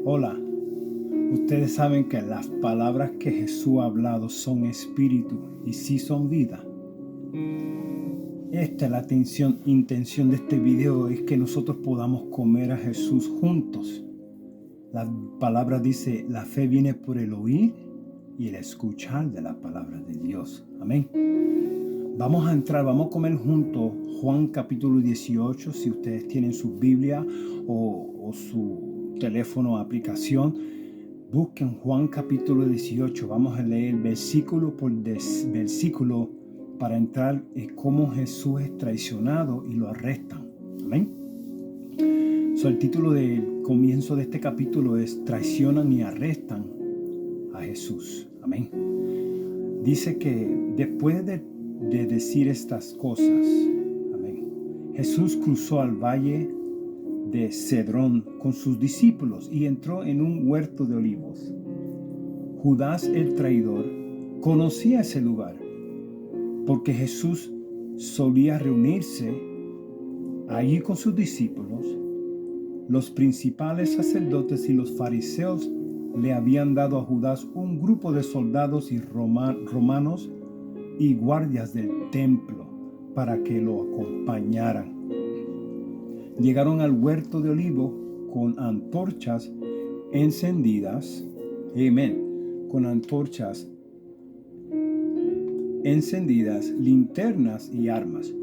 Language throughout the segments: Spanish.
Hola, ustedes saben que las palabras que Jesús ha hablado son espíritu y sí son vida. Esta es la intención de este video, es que nosotros podamos comer a Jesús juntos. La palabra dice, la fe viene por el oír y el escuchar de la palabra de Dios. Amén. Vamos a comer juntos Juan capítulo 18, si ustedes tienen su Biblia o su teléfono o aplicación. Busquen Juan capítulo 18, vamos a leer versículo por versículo para entrar en cómo Jesús es traicionado y lo arrestan. Amén. El título del comienzo de este capítulo es Traicionan y arrestan a Jesús. Amén. Dice que después de decir estas cosas, amén, Jesús cruzó al valle de Cedrón con sus discípulos y entró en un huerto de olivos. Judas el traidor conocía ese lugar porque Jesús solía reunirse allí con sus discípulos. Los principales sacerdotes y los fariseos le habían dado a Judas un grupo de soldados y romanos y guardias del templo para que lo acompañaran. Llegaron al huerto de olivo con antorchas encendidas, amén, con antorchas encendidas, linternas y armas.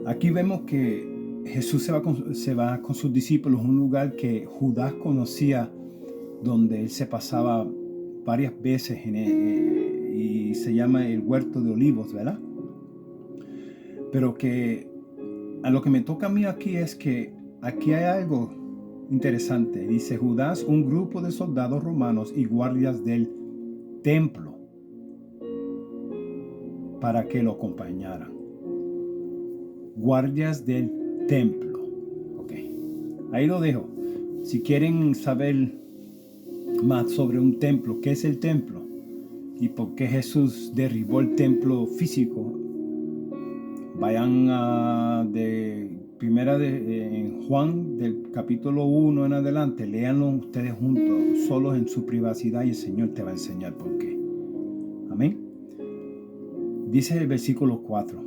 Aquí vemos que Jesús se va con sus discípulos a un lugar que Judas conocía, donde él se pasaba varias veces y se llama el huerto de olivos, ¿verdad? Pero que a lo que me toca a mí aquí es que aquí hay algo interesante. Dice Judas, un grupo de soldados romanos y guardias del templo para que lo acompañaran. Guardias del templo. Ahí lo dejo. Si quieren saber más sobre un templo, ¿qué es el templo? Y por qué Jesús derribó el templo físico, vayan en Juan del capítulo 1 en adelante, léanlo ustedes juntos, solos en su privacidad, y el Señor te va a enseñar por qué. Amén. Dice el versículo 4,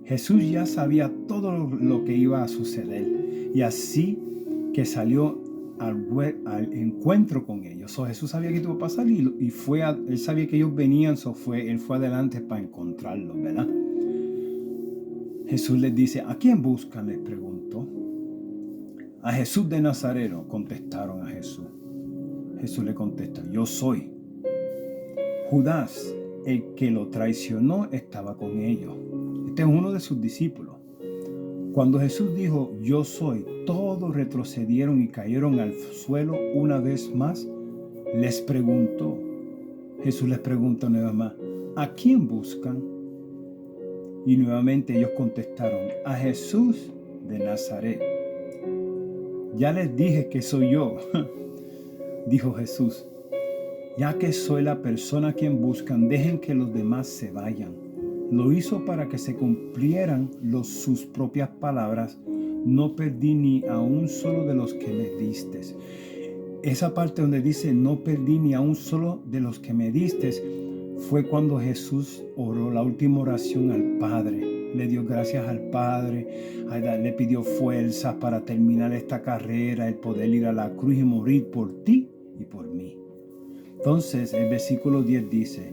Jesús ya sabía todo lo que iba a suceder, y así que salió al encuentro con ellos. Jesús sabía que iba a pasar y él sabía que ellos venían, él fue adelante para encontrarlos, ¿verdad? Jesús les dice, ¿a quién buscan?, les preguntó. A Jesús de Nazareno, contestaron a Jesús. Jesús le contesta, yo soy. Judas, el que lo traicionó, estaba con ellos. Este es uno de sus discípulos. Cuando Jesús dijo, yo soy, todos retrocedieron y cayeron al suelo una vez más. Jesús les pregunta una vez más, ¿a quién buscan? Y nuevamente ellos contestaron, a Jesús de Nazaret. Ya les dije que soy yo, dijo Jesús. Ya que soy la persona a quien buscan, dejen que los demás se vayan. Lo hizo para que se cumplieran sus propias palabras. No perdí ni a un solo de los que me diste. Esa parte donde dice, no perdí ni a un solo de los que me diste, fue cuando Jesús oró la última oración al Padre. Le dio gracias al Padre, le pidió fuerzas para terminar esta carrera, el poder ir a la cruz y morir por ti y por mí. Entonces el versículo 10 dice,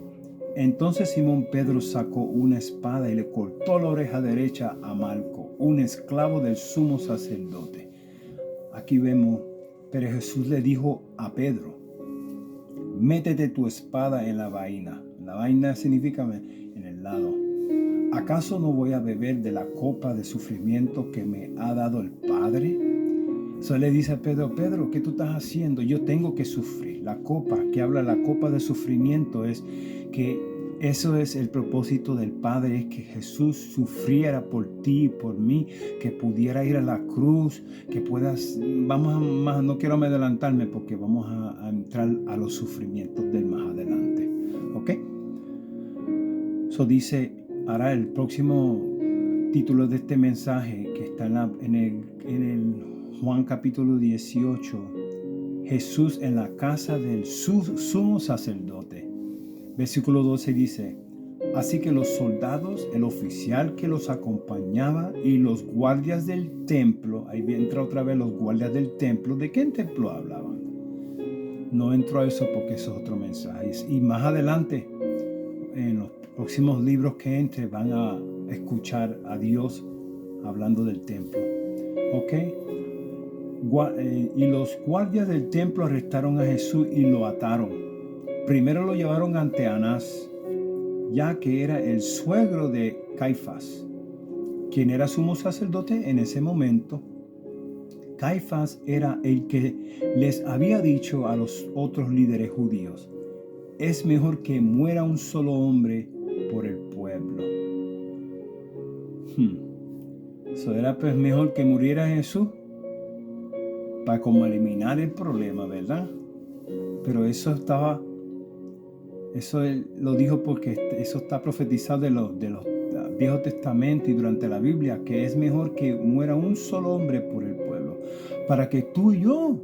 entonces Simón Pedro sacó una espada y le cortó la oreja derecha a Malco, un esclavo del sumo sacerdote. Aquí vemos, pero Jesús le dijo a Pedro, métete tu espada en la vaina. La vaina significa en el lado. ¿Acaso no voy a beber de la copa de sufrimiento que me ha dado el Padre? Entonces le dice a Pedro, Pedro, ¿qué tú estás haciendo? Yo tengo que sufrir. La copa que habla, la copa de sufrimiento, es que eso es el propósito del Padre, es que Jesús sufriera por ti y por mí, que pudiera ir a la cruz, que puedas, no quiero adelantarme porque vamos a entrar a los sufrimientos del más adelante. ¿Ok? Dice, hará el próximo título de este mensaje que está en el Juan capítulo 18, Jesús en la casa del sumo sacerdote. Versículo 12 dice: así que los soldados, el oficial que los acompañaba y los guardias del templo, ahí entra otra vez los guardias del templo. ¿De qué templo hablaban? No entro a eso porque eso es otro mensaje. Y más adelante, en los próximos libros que entre, van a escuchar a Dios hablando del templo. ¿Ok? Y los guardias del templo arrestaron a Jesús y lo ataron. Primero lo llevaron ante Anás, ya que era el suegro de Caifás, quien era sumo sacerdote en ese momento. Caifás era el que les había dicho a los otros líderes judíos: es mejor que muera un solo hombre por el pueblo. Eso era pues mejor que muriera Jesús para como eliminar el problema, ¿verdad? Pero eso él lo dijo porque eso está profetizado de los Viejo Testamento y durante la Biblia, que es mejor que muera un solo hombre por el pueblo, para que tú y yo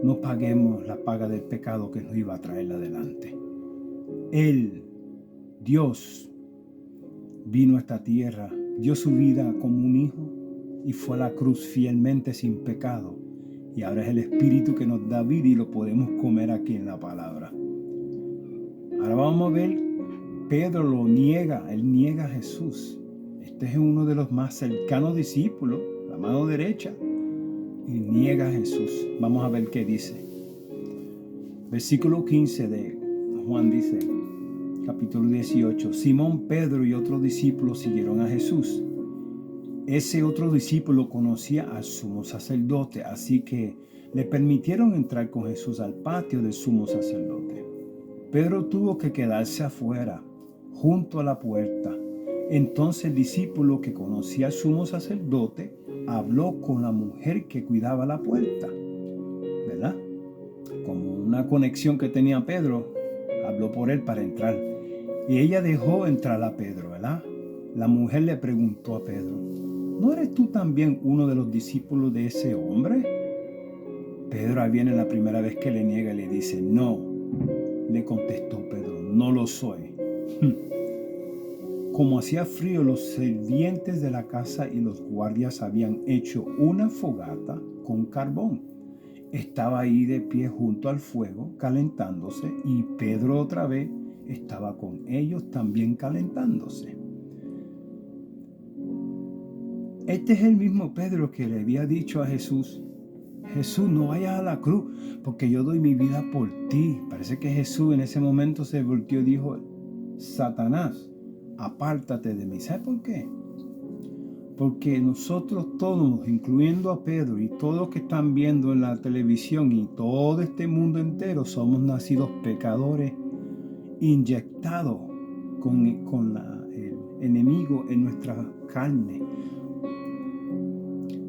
no paguemos la paga del pecado que nos iba a traer adelante. Él, Dios, vino a esta tierra, dio su vida como un hijo y fue a la cruz fielmente sin pecado. Y ahora es el Espíritu que nos da vida y lo podemos comer aquí en la palabra. Ahora vamos a ver, Pedro lo niega, él niega a Jesús. Este es uno de los más cercanos discípulos, la mano derecha, y niega a Jesús. Vamos a ver qué dice. Versículo 15 de Juan dice, capítulo 18, Simón Pedro y otro discípulo siguieron a Jesús. Ese otro discípulo conocía al sumo sacerdote, así que le permitieron entrar con Jesús al patio del sumo sacerdote. Pedro tuvo que quedarse afuera, junto a la puerta. Entonces el discípulo que conocía al sumo sacerdote habló con la mujer que cuidaba la puerta, ¿verdad? Como una conexión que tenía Pedro, habló por él para entrar. Y ella dejó entrar a Pedro, ¿verdad? La mujer le preguntó a Pedro: ¿no eres tú también uno de los discípulos de ese hombre? Pedro ahí viene la primera vez que le niega y le dice: no. Le contestó Pedro: no lo soy. Como hacía frío, los sirvientes de la casa y los guardias habían hecho una fogata con carbón. Estaba ahí de pie junto al fuego, calentándose, y Pedro otra vez estaba con ellos también calentándose. Este es el mismo Pedro que le había dicho a Jesús: Jesús, no vayas a la cruz, porque yo doy mi vida por ti. Parece que Jesús en ese momento se volteó y dijo: Satanás, apártate de mí. ¿Sabe por qué? Porque nosotros todos, incluyendo a Pedro y todos los que están viendo en la televisión y todo este mundo entero, somos nacidos pecadores, inyectados con el enemigo en nuestra carne.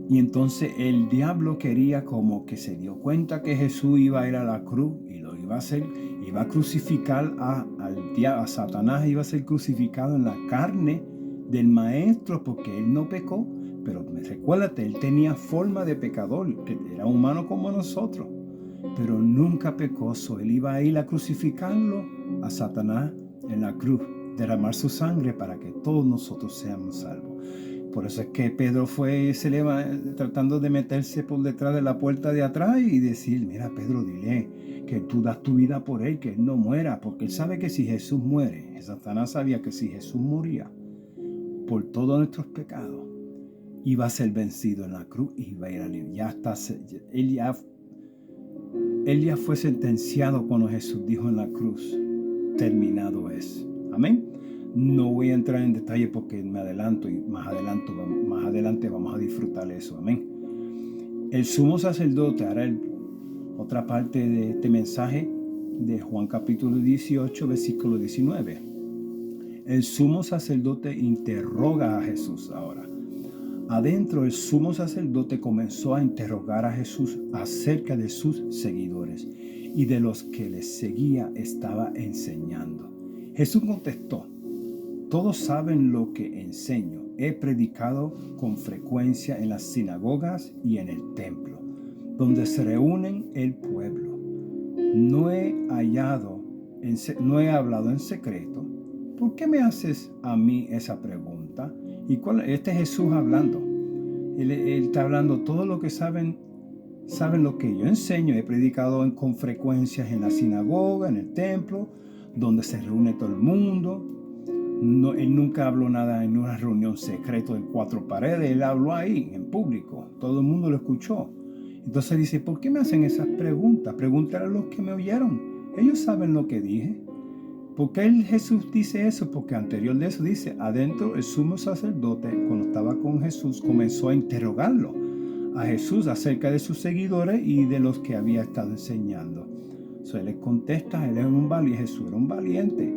Y entonces el diablo quería, como que se dio cuenta que Jesús iba a ir a la cruz y lo iba a hacer, iba a crucificar a Satanás, iba a ser crucificado en la carne del maestro, porque él no pecó. Pero recuérdate, él tenía forma de pecador, que era humano como nosotros, pero nunca pecó. Él iba a ir a crucificarlo a Satanás en la cruz, derramar su sangre para que todos nosotros seamos salvos. Por eso es que Pedro se va tratando de meterse por detrás de la puerta de atrás y decir: mira, Pedro, dile que tú das tu vida por él, que él no muera, porque él sabe que si Jesús muere, Satanás sabía que si Jesús moría por todos nuestros pecados, iba a ser vencido en la cruz y iba a ir a libre. Él ya fue sentenciado cuando Jesús dijo en la cruz: terminado es. Amén. No voy a entrar en detalle porque me adelanto y más adelante vamos a disfrutar eso. Amén. El sumo sacerdote, ahora otra parte de este mensaje de Juan capítulo 18, versículo 19. El sumo sacerdote interroga a Jesús ahora. Adentro, el sumo sacerdote comenzó a interrogar a Jesús acerca de sus seguidores y de los que les seguía estaba enseñando. Jesús contestó: todos saben lo que enseño he predicado con frecuencia en las sinagogas y en el templo, donde se reúnen el pueblo. No he hablado en secreto. ¿Por qué me haces a mí esa pregunta? Este es Jesús hablando. Él está hablando todo lo que saben lo que yo enseño. He predicado con frecuencias en la sinagoga, en el templo, donde se reúne todo el mundo. No, él nunca habló nada en una reunión secreta en cuatro paredes. Él habló ahí, en público. Todo el mundo lo escuchó. Entonces dice, ¿por qué me hacen esas preguntas? Pregúntale a los que me oyeron. Ellos saben lo que dije. ¿Por qué Jesús dice eso? Porque anterior de eso dice, adentro el sumo sacerdote, cuando estaba con Jesús, comenzó a interrogarlo a Jesús acerca de sus seguidores y de los que había estado enseñando. Él les contesta, él es un valiente, Jesús era un valiente,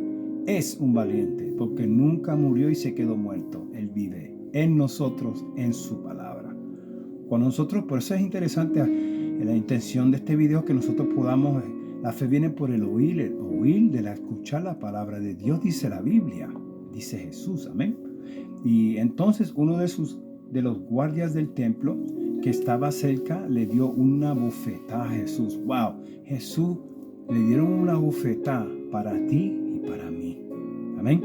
es un valiente, porque nunca murió y se quedó muerto. Él vive en nosotros, en su palabra. Cuando nosotros, por eso es interesante la intención de este video, que nosotros podamos, la fe viene por el oír escuchar la palabra de Dios, dice la Biblia, dice Jesús, amén. Y entonces uno de los guardias del templo que estaba cerca le dio una bofetada a Jesús. Wow, Jesús le dieron una bofetada para ti y para mí. Amén.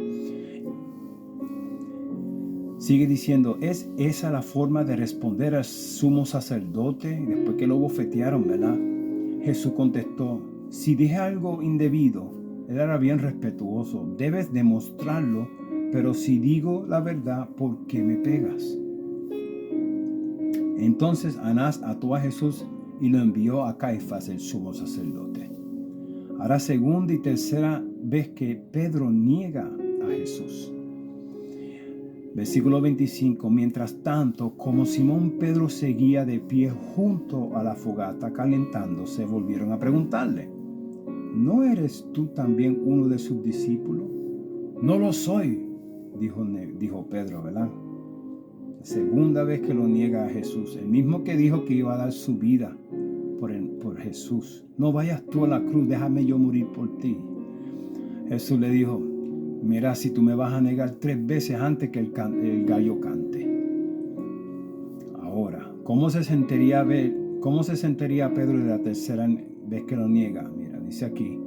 Sigue diciendo, ¿es esa la forma de responder al sumo sacerdote después que lo bofetearon, verdad? Jesús contestó, si dije algo indebido, él era bien respetuoso, debes demostrarlo, pero si digo la verdad, ¿por qué me pegas? Entonces Anás ató a Jesús y lo envió a Caifás, el sumo sacerdote. Ahora segunda y tercera vez que Pedro niega a Jesús. Versículo 25. Mientras tanto, como Simón Pedro seguía de pie junto a la fogata calentándose, volvieron a preguntarle, ¿no eres tú también uno de sus discípulos? No lo soy, dijo Pedro, ¿verdad? Segunda vez que lo niega a Jesús, el mismo que dijo que iba a dar su vida por Jesús. No vayas tú a la cruz, déjame yo morir por ti. Jesús le dijo, mira, si tú me vas a negar 3 veces antes que el gallo cante. Ahora, ¿cómo se sentiría Pedro de la tercera vez que lo niega? Mira, dice aquí.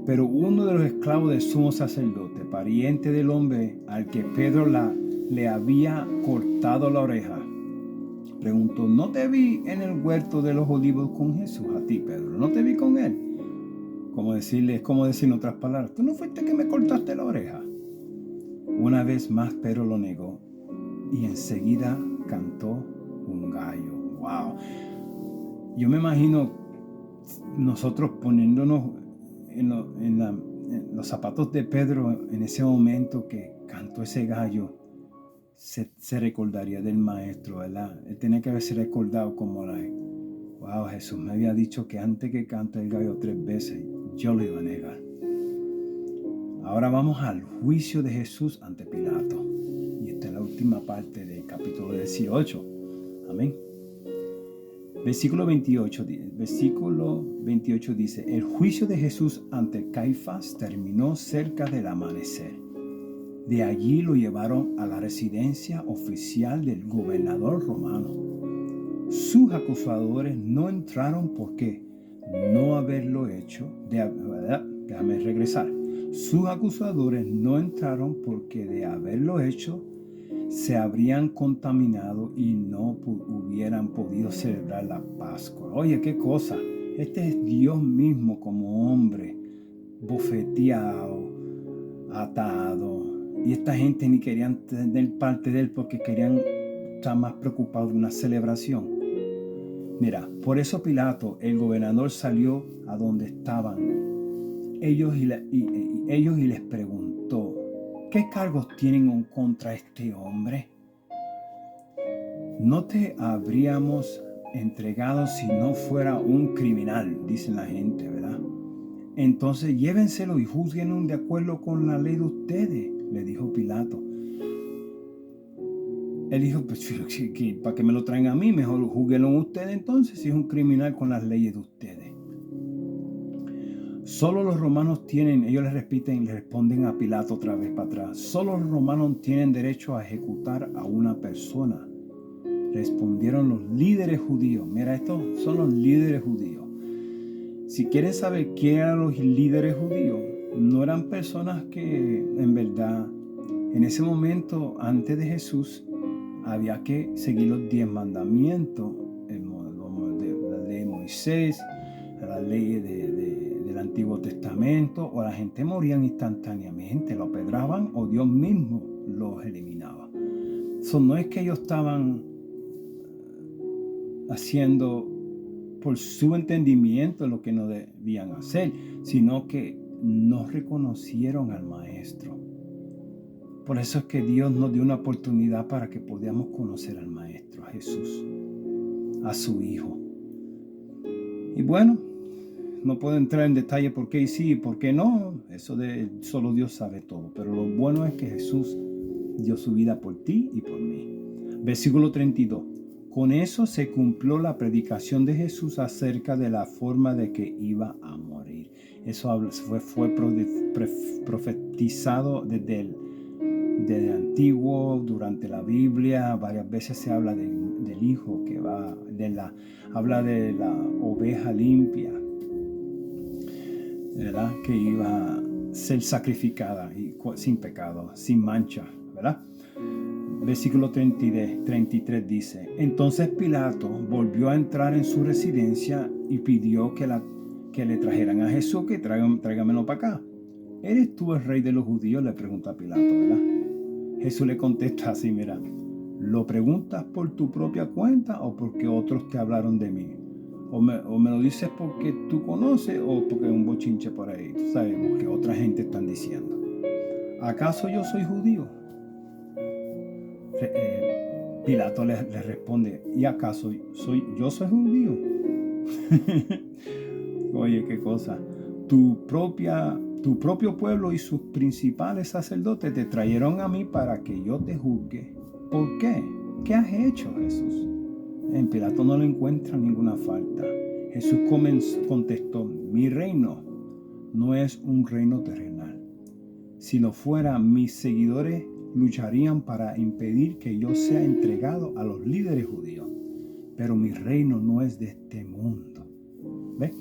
Pero uno de los esclavos del sumo sacerdote, pariente del hombre al que Pedro le había cortado la oreja, preguntó, ¿no te vi en el huerto de los olivos con Jesús? A ti, Pedro, ¿no te vi con él? Es como decir en otras palabras, ¿tú no fuiste que me cortaste la oreja? Una vez más Pedro lo negó y enseguida cantó un gallo. Wow. Yo me imagino nosotros poniéndonos en los zapatos de Pedro en ese momento que cantó ese gallo. Se recordaría del maestro, ¿verdad? Él tenía que haberse recordado como wow, Jesús me había dicho que antes que cante el gallo 3 veces, yo lo iba a negar. Ahora vamos al juicio de Jesús ante Pilato. Y esta es la última parte del capítulo 18. Amén. Versículo 28 dice, el juicio de Jesús ante Caifás terminó cerca del amanecer. De allí lo llevaron a la residencia oficial del gobernador romano. Sus acusadores no entraron porque no haberlo hecho. Déjame regresar. Sus acusadores no entraron porque de haberlo hecho se habrían contaminado y no hubieran podido celebrar la Pascua. Oye, qué cosa. Este es Dios mismo como hombre, bofeteado, atado. Y esta gente ni querían tener parte de él porque querían estar más preocupados de una celebración. Mira, por eso Pilato, el gobernador, salió a donde estaban ellos y les preguntó, ¿qué cargos tienen contra este hombre? No te habríamos entregado si no fuera un criminal, dicen la gente, ¿verdad? Entonces llévenselo y juzguenlo de acuerdo con la ley de ustedes, le dijo Pilato. Él dijo, pues para que me lo traen a mí, mejor júguenlo ustedes entonces, si es un criminal con las leyes de ustedes. Solo los romanos tienen, ellos le responden a Pilato otra vez para atrás. Solo los romanos tienen derecho a ejecutar a una persona. Respondieron los líderes judíos. Mira, estos son los líderes judíos. Si quieren saber quién eran los líderes judíos, no eran personas que en verdad, en ese momento, antes de Jesús, había que seguir los 10 mandamientos, la ley de Moisés, la ley del Antiguo Testamento, o la gente moría instantáneamente, lo pedraban o Dios mismo los eliminaba. Eso no es que ellos estaban haciendo por su entendimiento lo que no debían hacer, sino que no reconocieron al Maestro. Por eso es que Dios nos dio una oportunidad para que podamos conocer al Maestro, a Jesús, a su Hijo. Y bueno, no puedo entrar en detalle por qué sí y por qué no. Eso solo Dios sabe todo. Pero lo bueno es que Jesús dio su vida por ti y por mí. Versículo 32. Con eso se cumplió la predicación de Jesús acerca de la forma de que iba a morir. Eso fue profetizado desde el antiguo, durante la Biblia. Varias veces se habla del Hijo que va, habla de la oveja limpia, ¿verdad? Que iba a ser sacrificada y sin pecado, sin mancha, ¿verdad? Versículo 33 dice: Entonces Pilato volvió a entrar en su residencia y pidió que le trajeran a Jesús, que tráigamelo para acá. ¿Eres tú el rey de los judíos?, le pregunta a Pilato, ¿verdad? Jesús le contesta así: mira, ¿lo preguntas por tu propia cuenta o porque otros te hablaron de mí? O me lo dices porque tú conoces o porque hay un bochinche por ahí. Sabemos que otra gente están diciendo. ¿Acaso yo soy judío? Pilato le responde: ¿y acaso yo soy judío? Oye, qué cosa. Tu propio pueblo y sus principales sacerdotes te trajeron a mí para que yo te juzgue. ¿Por qué? ¿Qué has hecho, Jesús? En Pilato no le encuentra ninguna falta. Jesús contestó: mi reino no es un reino terrenal. Si lo fuera, mis seguidores lucharían para impedir que yo sea entregado a los líderes judíos. Pero mi reino no es de este mundo. ¿Ves?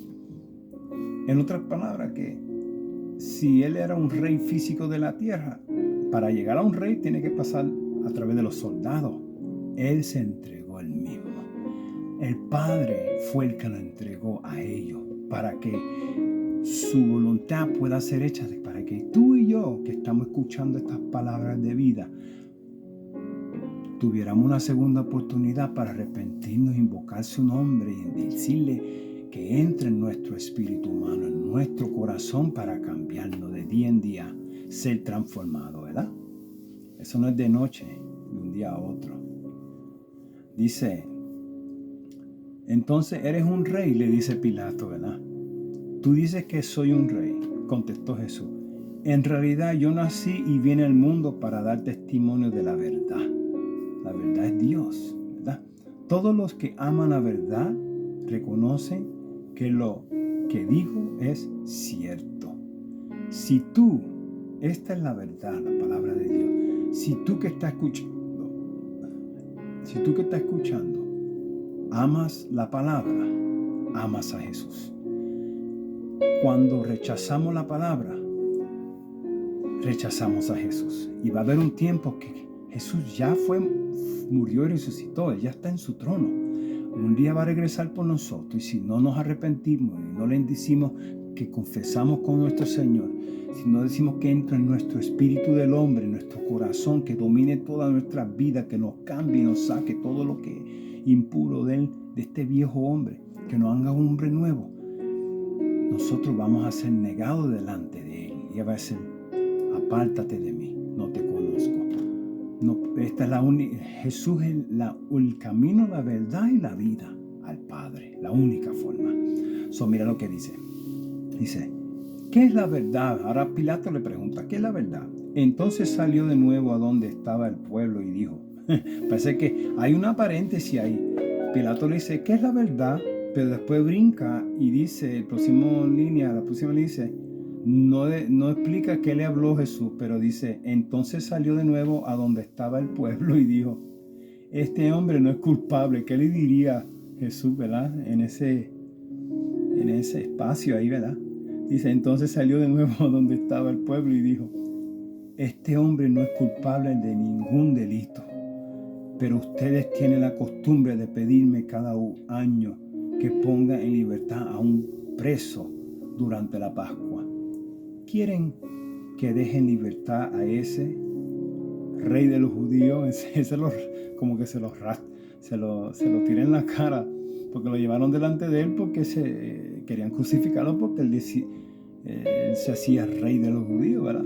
En otras palabras, que si él era un rey físico de la tierra, para llegar a un rey tiene que pasar a través de los soldados. Él se entregó él mismo. El Padre fue el que lo entregó a ellos para que su voluntad pueda ser hecha, para que tú y yo, que estamos escuchando estas palabras de vida, tuviéramos una segunda oportunidad para arrepentirnos, invocar su nombre y decirle que entre en nuestro espíritu humano, en nuestro corazón, para cambiarnos de día en día, ser transformado, ¿verdad? Eso no es de noche, de un día a otro. Dice: entonces eres un rey, le dice Pilato, ¿verdad? Tú dices que soy un rey, contestó Jesús. En realidad yo nací y vine al mundo para dar testimonio de la verdad. La verdad es Dios, ¿verdad? Todos los que aman la verdad reconocen que lo que dijo es cierto. Si tú, esta es la verdad, la palabra de Dios. Si tú que estás escuchando, amas la palabra, amas a Jesús. Cuando rechazamos la palabra, rechazamos a Jesús. Y va a haber un tiempo que Jesús ya murió y resucitó. Él ya está en su trono. Un día va a regresar por nosotros. Y si no nos arrepentimos y no le decimos que confesamos con nuestro Señor, si no decimos que entra en nuestro espíritu del hombre, en nuestro corazón, que domine toda nuestra vida, que nos cambie y nos saque todo lo que impuro de este viejo hombre, que nos haga un hombre nuevo, nosotros vamos a ser negados delante de Él. Y va a decir: apártate de mí, no te conozco. No, esta es la única. Jesús es el camino, la verdad y la vida al Padre, la única forma. Mira lo que dice. Dice: ¿qué es la verdad? Ahora Pilato le pregunta: ¿qué es la verdad? Entonces salió de nuevo a donde estaba el pueblo y dijo, parece que hay una paréntesis ahí. Pilato le dice: ¿qué es la verdad? Pero después brinca y dice, la próxima línea dice, no explica qué le habló Jesús, pero dice, entonces salió de nuevo a donde estaba el pueblo y dijo, este hombre no es culpable. ¿Qué le diría Jesús, verdad? En ese espacio ahí, ¿verdad? Dice, entonces salió de nuevo a donde estaba el pueblo y dijo, este hombre no es culpable de ningún delito, pero ustedes tienen la costumbre de pedirme cada año que ponga en libertad a un preso durante la Pascua. ¿Quieren que deje en libertad a ese rey de los judíos? Como que se lo tiré en la cara, porque lo llevaron delante de él porque querían crucificarlo porque él se hacía rey de los judíos, ¿verdad?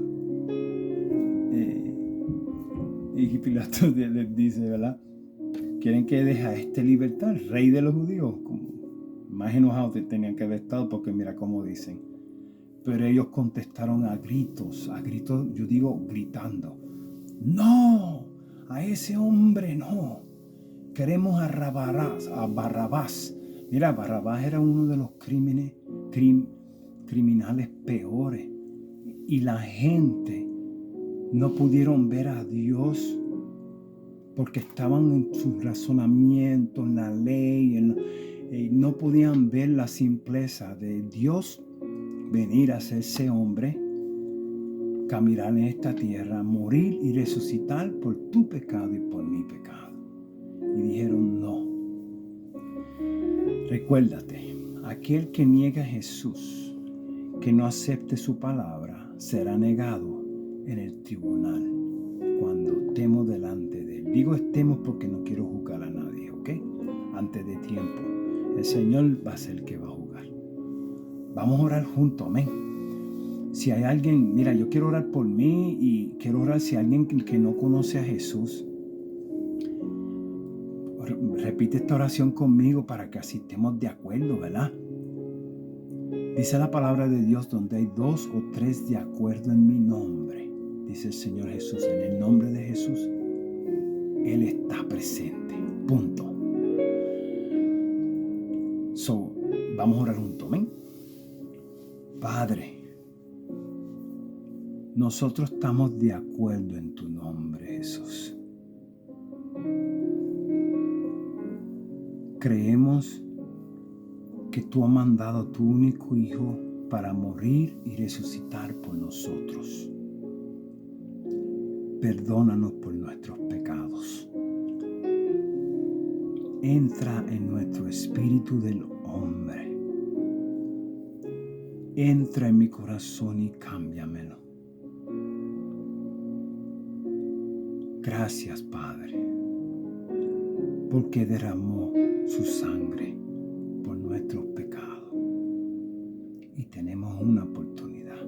Y Pilato les dice, ¿verdad? ¿Quieren que deje a este libertad, el rey de los judíos? Como más enojados tenían que haber estado, porque mira cómo dicen. Pero ellos contestaron a gritos, yo digo gritando, no, a ese hombre no, queremos a Barrabás. Mira, Barrabás era uno de los criminales peores, y la gente no pudieron ver a Dios porque estaban en su razonamiento, en la ley, no podían ver la simpleza de Dios venir a hacerse hombre, caminar en esta tierra, morir y resucitar por tu pecado y por mi pecado. Y dijeron no. Recuérdate, aquel que niega a Jesús, que no acepte su palabra, será negado en el tribunal cuando estemos delante de él. Digo estemos porque no quiero juzgar a nadie, ¿ok? Antes de tiempo. El Señor va a ser el que va a juzgar. Vamos a orar juntos, amén. Si hay alguien, mira, yo quiero orar por mí y quiero orar si hay alguien que no conoce a Jesús. Repite esta oración conmigo para que así estemos de acuerdo, ¿verdad? Dice la palabra de Dios, donde hay 2 o 3 de acuerdo en mi nombre, dice el Señor Jesús, en el nombre de Jesús, Él está presente, punto. Vamos a orar juntos, amén. Padre, nosotros estamos de acuerdo en tu nombre, Jesús. Creemos que tú has mandado a tu único Hijo para morir y resucitar por nosotros. Perdónanos por nuestros pecados. Entra en nuestro espíritu del hombre. Entra en mi corazón y cámbiamelo. Gracias, Padre, porque derramó su sangre por nuestros pecados y tenemos una oportunidad.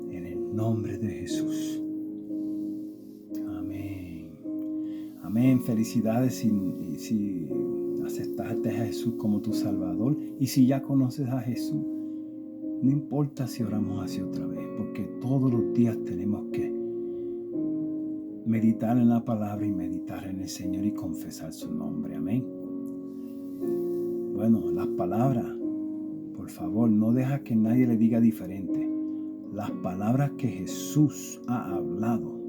En el nombre de Jesús. Amén. Amén. Felicidades si aceptaste a Jesús como tu Salvador, y si ya conoces a Jesús, no importa si oramos así otra vez, porque todos los días tenemos que meditar en la palabra y meditar en el Señor y confesar su nombre. Amén. Bueno, las palabras, por favor, no deja que nadie le diga diferente. Las palabras que Jesús ha hablado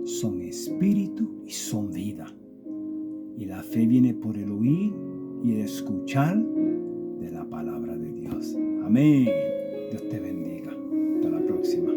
son espíritu y son vida. Y la fe viene por el oír y el escuchar de la palabra de Dios. Amén. Dios te bendiga. Hasta la próxima.